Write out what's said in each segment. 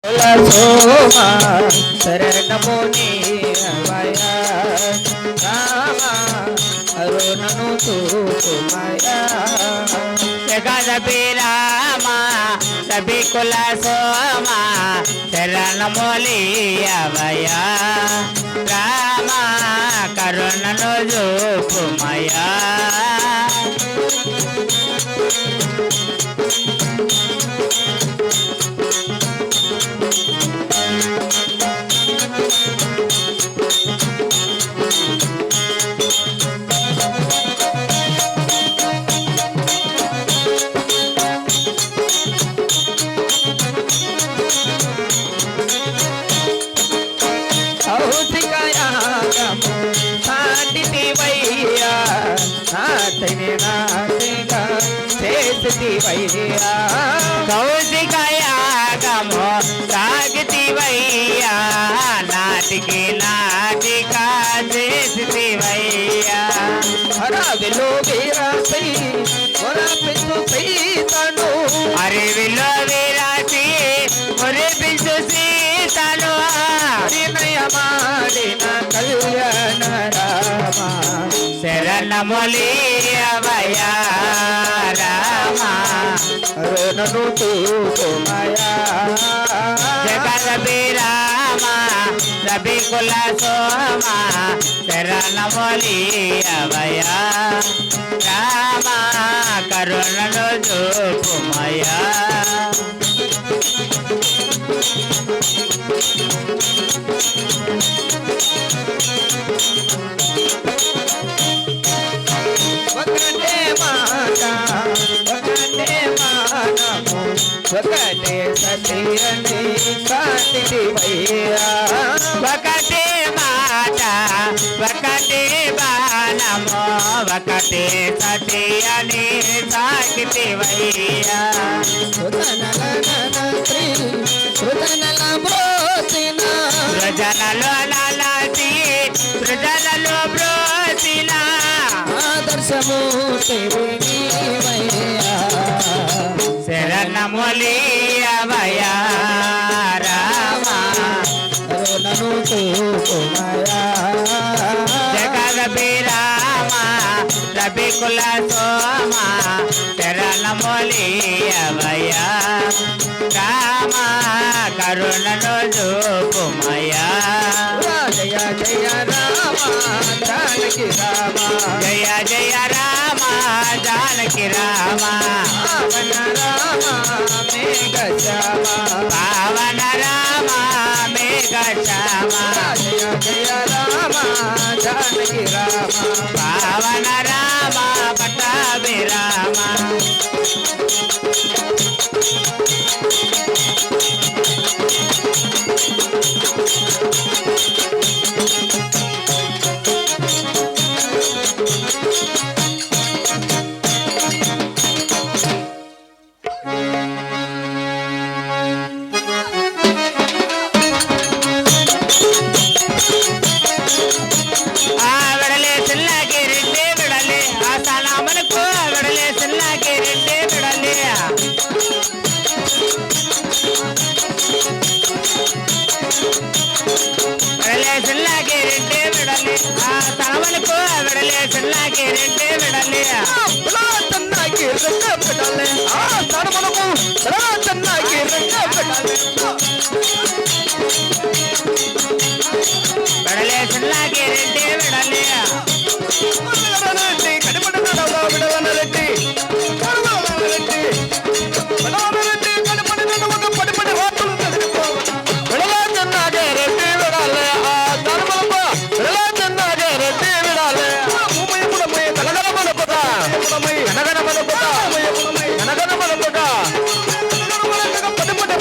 సోమా శరణముని అవయ రామ అరుణను చూపుమయా జగదపి రామ రవి కుల సోమ శరణములి అవయ రామ కరుణను చూపుమయా కౌశికయాగమో సాగితివయ్యా నాటికి నాటికా చేసివయ్యా అరవిలో వీరాసి మొరపించు సీతను అరవిలో వీరాసి మొరపించు సీతను వినయమాడిన కళ్యాణ రామ శరణములి అవయా రామ అరుణను చూపుమయా జగదపి రామ రవి కుల సోమ శరణములి అవయా రామ కరుణను చూపుమయా ఒకటే మాట ఒకటే మానము ఒకటే సత్యని కాటివయ్యా ఒకటే మాట ఒకటే బాణము ఒకటే సతి అని సాగితివయ్యా సృజనలో లాలాచి సృజనలో బ్రోచిన ఆదర్శము శరణములి అవయా రామ అరుణను చూపుమయా జగదపి రామ రవి కుల సోమ శరణములి అవయా రామ కరుణను చూపుమయా జయ జయ రామ జానకి రామ జయ జయ రామ జానకి రామ పావన రామ మేఘ శ్యామ పావన రామ మేఘ శ్యామ జయ జయ రామ జానకి రామ పావన రామ పట్టాభి రామ విడలే చిల్లకి రెండే విడలే ఆ సలామలకు విడలే చిల్లకి రెండే విడలే విడలే చిల్లకి రెండే విడలే ఆ సలామలకు విడలే చిల్లకి రెండే విడలే ಚೆನ್ನಾಗಿ ರೆಕ್ಕ ಬಿಡಲೆ ಆ ತಡಮನಕು ಚೆನ್ನಾಗಿ ರೆಕ್ಕ ಬಿಡಲೆ విడలే చిల్లకి రెండే విడలే కడిపడ బిడవనరెడ్డి రెడ్డి బిడవనరెడ్డి కడిపడి ఒక పడిపడి వార్తలు బిడలా ಚೆನ್ನಾಗಿ రెడ్డి విడాలే ఆ తడమనకు బిడలా ಚೆನ್ನಾಗಿ రెడ్డి విడాలే భూమి పుడమై తలగల మనపద పుడమై కనగన మనపద కనగన మనపద పడిపడి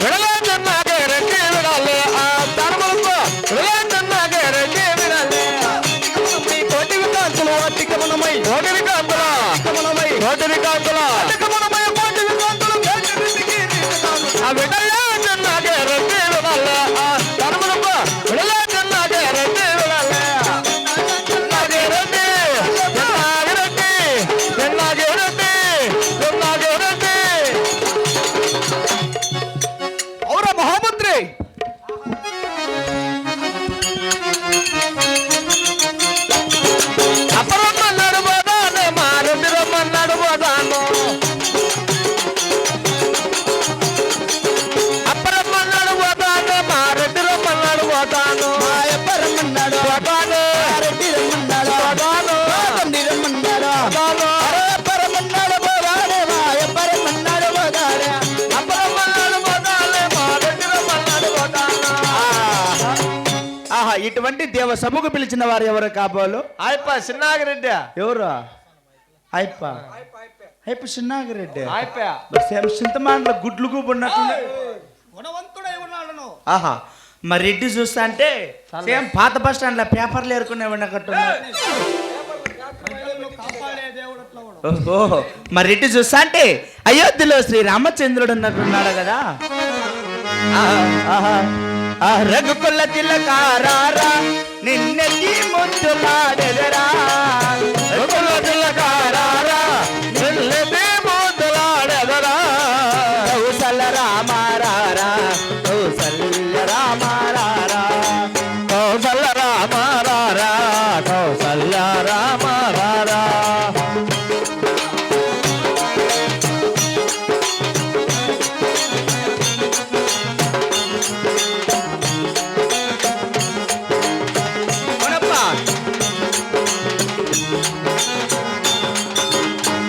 బిడలా ಚೆನ್ನಾಗಿ రెడ్డి విడాలే ఆ తడమనకు బిడలా ಚೆನ್ನಾಗಿ రెడ్డి విడాలే కోటి వికాంతులు అతికమనమై కోటి వికాంతుల కోటి వికాంతుల అతికమనమై కోటి వికాంతులు ఆ బిడ్డలే ಚೆನ್ನಾಗಿ రెడ్డి విడాలే ఆ తడమనకు బిడలా ಚೆನ್ನಾಗಿ రెడ్డి విడాలే ಚೆನ್ನಾಗಿ రెడ్డి ಚೆನ್ನಾಗಿ రెడ్డి ಚೆನ್ನಾಗಿ రెడ్డి ಚೆನ್ನಾగి రెడ్డి ఇటువంటి దేవ సభకు పిలిచిన వారు ఎవరు కాబోలు? ఆయప్ప చిన్నాగిరెడ్డి. ఎవరు? అయిప అయిప చిన్నాగిరెడ్డి. ఆయప్ప సేమ్ చింతమాండ్ల గుడ్లు గుబున్నట్టు. గుణవంతుడై ఉన్నాడు. ఆహా, మరి రెడ్డి చూస్తా అంటే సేమ్ పాత బస్ స్టాండ్ లో పేపర్లు ఏరుకునే ఉన్నట్టు. ఓహో, మరి రెడ్డి చూస్తా అంటే అయోధ్యలో శ్రీ రామచంద్రుడు ఉన్నట్టున్నాడు కదా. రఘుకుల తిలకారారా నిన్నెత్తి ముద్దు పాడెదరా. రఘుకుల తిలకారారా నిన్నెత్తి ముద్దులాడెదరా. కౌసల రామారారా కౌసల్య రామారారా. కౌసల్య రామారారా కౌసల్య రామారారా.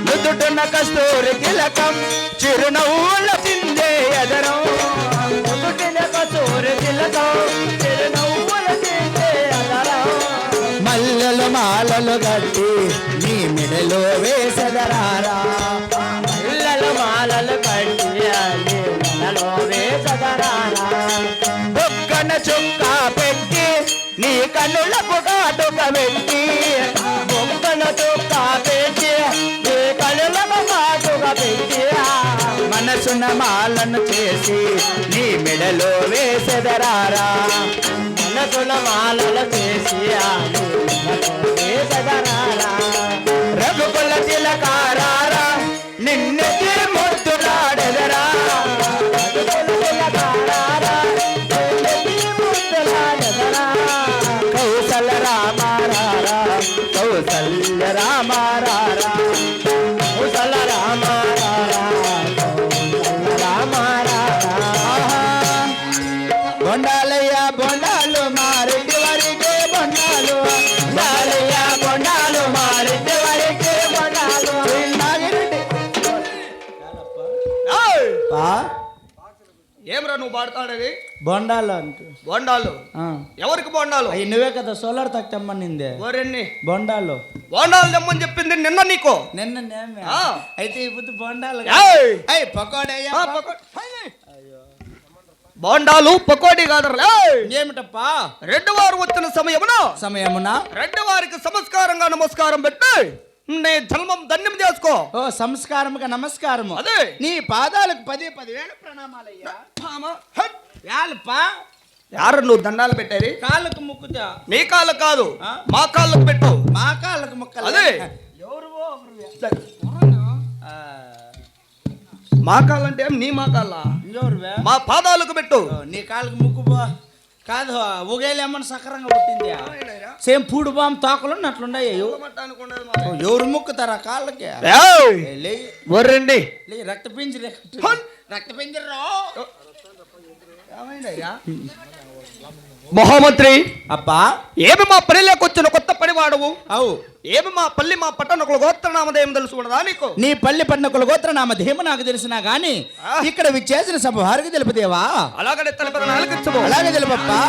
నుదుటున కస్తూరి తిలకం చిరునవ్వుల చిందే ఎదరం. నుదుటిన కస్తూరి తిలకం చిరునవ్వుల చిందే ఎదరం. మల్లెలు మాలలు గట్టి నీ మెడలో వేసదరారా. మల్లెలు మాలలు గట్టి నీ మెడలో వేసదరారా. బొక్కన చుక్క పెట్టి నీ కన్నులకు కాటుక పెట్టి. బొక్కన చుక్క పెట్టి నీ కన్నులకు కాటుక పెట్టి. మనసున మాలను చేసి నీ మెడలో వేసెదరారా. మనసున మాలలు చేసి నీ మెడలో వేసెదరారా. రఘుకుల తిలకారారా నిన్నెత్తి ముద్దులాడెదరా. రఘుకుల తిలకారారా నిన్నెత్తి ముద్దులాడెదరా. కౌసల రామారారా కౌసల్య రామారారా. కౌసల రామారారా కౌసల్య రామారారా. బొండాలయ్య బొండాలు మారెడ్డి వారికి బొండాలు. బొండాలయ్య బొండాలు మారెడ్డి వారికి బొండాలు. నాగిరెడ్డి ఏమరా నువ్వు పాడతాడేది? బొండాలు అంటూ బోండాలు. ఎవరికి బోండాలు? అవి నువ్వే కదా సోలార్ తక్కమ్మనిందే. ఓరెన్ని బొండాలు బోండాలు తెమ్మని చెప్పింది నిన్న నీకు. నిన్న నేమే ఆ. అయితే ఇప్పుడు బొండాలు ఏయ్! పకోడయ్యా. బోండాలు పకోడీ కాదర్లే. ఏమిటప్పా? రెడ్డి వారు వచ్చిన సమయమున రెడ్డి వారికి సంస్కారంగా నమస్కారం పెట్టి నీ జన్మం ధన్యం చేసుకో. ఓ సంస్కారముగా నమస్కారము. అదే నీ పాదాలకు 10,000 ప్రణామాలయ్యా. యాలప్పా యారు నువ్వు దండాలు పెట్టేది? కాళ్ళకు ముక్కుతా. నీ కాళ్ళకు కాదు, ఆ? మా కాళ్ళకు పెట్టు. మా కాళ్ళకు ముక్కలు. అదే మా కాళ్ళంటే నీ మా కాళ్ళ ఎవరువే? మా పాదాలకు పెట్టు. నీ కాళ్ళకు ముక్కు కాదు. ఉగేలేమని సకరంగా పుట్టింది. సేమ్ పూడు బామ్ తోకలు అట్లున్నాయి. ఎవరు ముక్కుతారా కాళ్ళకి? వర్రండి రక్త పింజరి రక్త పింజరి మహామంత్రి అబ్బా. ఏమి మా పల్లెలోకి వచ్చిన కొత్త పనివాడవు? అవు. ఏమి మా పల్లి మా పట్టణకుల గోత్రనామధేయం తెలుసుకున్నదా నీకు? నీ పల్లి పట్టణకుల గోత్రనామధేయం నాకు తెలిసినా గాని ఇక్కడ విచ్చేసిన సభ వారికి తెలుపుదేవా? అలాగనే తెలుపదని ఆలకించము. అలాగే తెలుపప్పా.